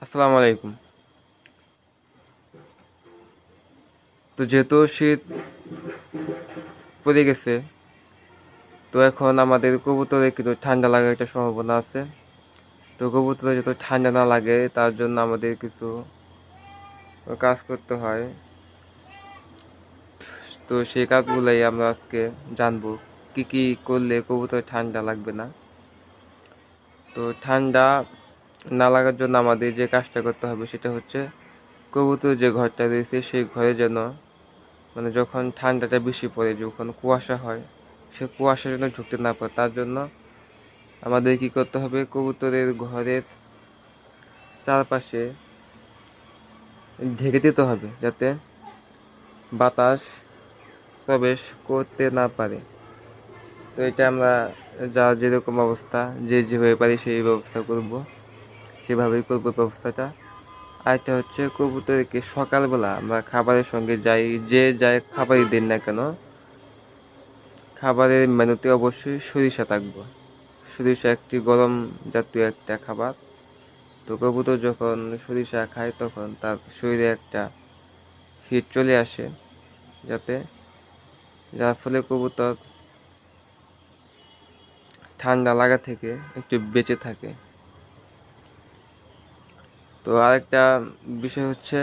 আসসালামু আলাইকুম। তো যেহেতু শীত পড়ে গেছে, তো এখন আমাদের কবুতরের কিন্তু ঠান্ডা লাগার একটা সম্ভাবনা আছে। তো কবুতরের যাতে ঠান্ডা না লাগে তার জন্য আমাদের কিছু কাজ করতে হয়। তো সেই কাজগুলাই আমরা আজকে জানবো, কি কি করলে কবুতরের ঠান্ডা লাগবে না। তো ঠান্ডা না লাগার জন্য আমাদের যে কাজটা করতে হবে সেটা হচ্ছে কবুতর যে ঘরটা রয়েছে সেই ঘরে যেন যখন ঠান্ডাটা বেশি পড়ে, যখন কুয়াশা হয়, সে কুয়াশা যেন ঢুকতে না পারে তার জন্য আমাদের কি করতে হবে, কবুতরের ঘরের চারপাশে ঢেকে দিতে হবে যাতে বাতাস প্রবেশ করতে না পারে। তো এটা আমরা যার যেরকম অবস্থা, যে যেভাবে পারি সেই ব্যবস্থা করব, সেভাবেই করবো ব্যবস্থাটা। আরেকটা হচ্ছে কবুতরকে সকালবেলা আমরা খাবারের সঙ্গে যাই খাবারই দিন না কেন, খাবারের মেনুতে অবশ্যই সরিষা থাকবে। সরিষা একটি গরম জাতীয় একটা খাবার। তো কবুতর যখন সরিষা খায় তখন তার শরীরে একটা হিট চলে আসে, যাতে যার ফলে কবুতর ঠান্ডা লাগা থেকে একটু বেঁচে থাকে। তো আরেকটা বিষয় হচ্ছে,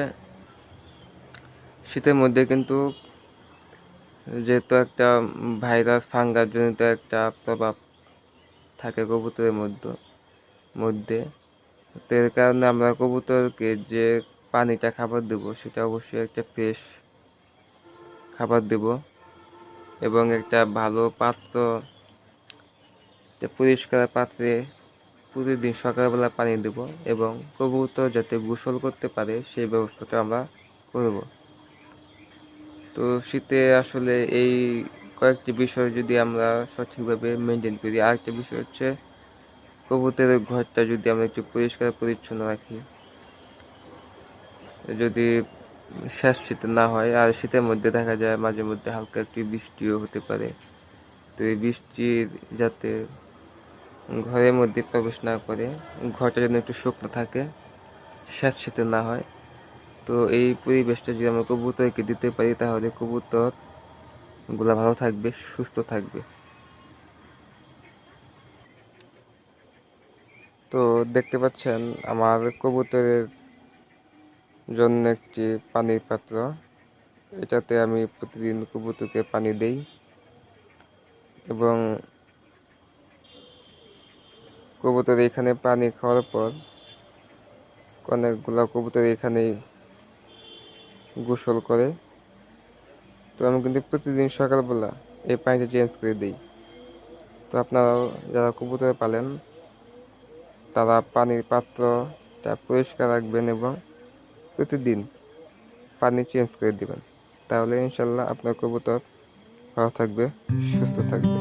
শীতের মধ্যে কিন্তু যেহেতু একটা ভাইরাস ফাঙ্গাস জনিত একটা প্রভাব থাকে কবুতরের মধ্যে, তো এর কারণে আমরা কবুতরকে যে পানিটা খাবার দেবো সেটা অবশ্যই একটা ফ্রেশ খাবার দেব, এবং একটা ভালো পাত্র, একটা পরিষ্কার পাত্রে প্রতিদিন সকালবেলা পানি দেব, এবং কবুতর যাতে গোসল করতে পারে সেই ব্যবস্থাটা আমরা করব। তো শীতে আসলে এই কয়েকটি বিষয় যদি আমরা সঠিকভাবে মেনটেন করি। আরেকটা বিষয় হচ্ছে, কবুতরের ঘরটা যদি আমরা একটু পরিষ্কার পরিচ্ছন্ন রাখি, যদি শেষ শীতে না হয়, আর শীতের মধ্যে দেখা যায় মাঝে মধ্যে হালকা একটু বৃষ্টিও হতে পারে। তো এই বৃষ্টির যাতে ঘরের মধ্যে প্রবেশ না করে, ঘরটা যেন একটু শুকনো থাকে, শেষ শীতে না হয়। তো এই পরিবেশটা যদি আমরা কবুতরকে দিতে পারি তাহলে কবুতর গুলা ভালো থাকবে, সুস্থ থাকবে। তো দেখতে পাচ্ছেন আমার কবুতরের জন্য একটি পানির পাত্র, এটাতে আমি প্রতিদিন কবুতরকে পানি দেই, এবং কবুতর এখানে পানি খাওয়ার পর অনেকগুলা কবুতর এখানেই গোসল করে। তো আমি কিন্তু প্রতিদিন সকালবেলা এই পানিটা চেঞ্জ করে দিই। তো আপনারাও যারা কবুতর পালেন তারা পানির পাত্রটা পরিষ্কার রাখবেন এবং প্রতিদিন পানি চেঞ্জ করে দিবেন। তাহলে ইনশাল্লাহ আপনার কবুতর ভালো থাকবে, সুস্থ থাকবে।